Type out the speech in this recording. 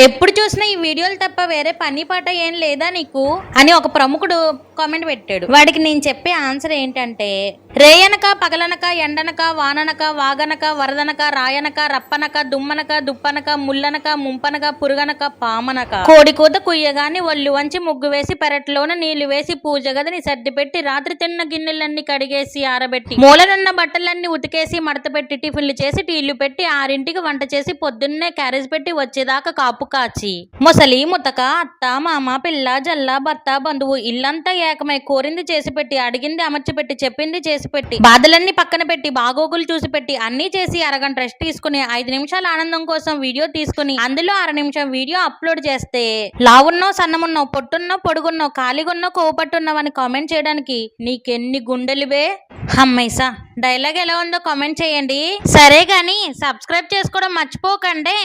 ఎప్పుడు చూసినా ఈ వీడియోలు తప్ప వేరే పని పాట ఏం లేదా నీకు అని ఒక ప్రముఖుడు కామెంట్ పెట్టాడు. వాడికి నేను చెప్పే ఆన్సర్ ఏంటంటే, రేయనక పగలనక ఎండనక వాననక వాగనక వరదనక రాయనక రప్పనక దుమ్మనక దుప్పనక ముల్లనక ముంపనక పురుగనక పామనక కోడి కూత కుయ్యగాని ఒళ్ళు వంచి ముగ్గు వేసి పెరట్లోన నీళ్లు వేసి పూజ గదిని సర్ది పెట్టి రాత్రి తిన్న గిన్నెలన్నీ కడిగేసి ఆరబెట్టి మూలనున్న బట్టలన్నీ ఉతికేసి మడత పెట్టి టిఫిన్లు చేసి టీళ్లు పెట్టి 6ంటికి వంట చేసి పొద్దున్నే క్యారేజ్ పెట్టి వచ్చేదాకా కాపు కాచి ముసలి ముతక అత్త మామ పిల్ల జల్ల భర్త బంధువు ఇల్లంతా ఏకమై కోరింది చేసి పెట్టి అడిగింది అమర్చి పెట్టి చెప్పింది చేసి పెట్టి బాధలన్నీ పక్కన పెట్టి బాగోగులు చూసి పెట్టి అన్ని చేసి అరగంట రెస్ట్ తీసుకుని 5 నిమిషాల ఆనందం కోసం వీడియో తీసుకుని అందులో 1/2 నిమిషం వీడియో అప్లోడ్ చేస్తే లావున్నావు సన్నమున్నావు పొట్టున్నావు పొడుగున్నావు ఖాళీగున్నావు కోపట్టున్నావు అని కామెంట్ చేయడానికి నీకెన్ని గుండెలువే. హమ్మైసా డైలాగ్ ఎలా ఉందో కామెంట్ చేయండి. సరే గాని సబ్స్క్రైబ్ చేసుకోవడం మర్చిపోకండి.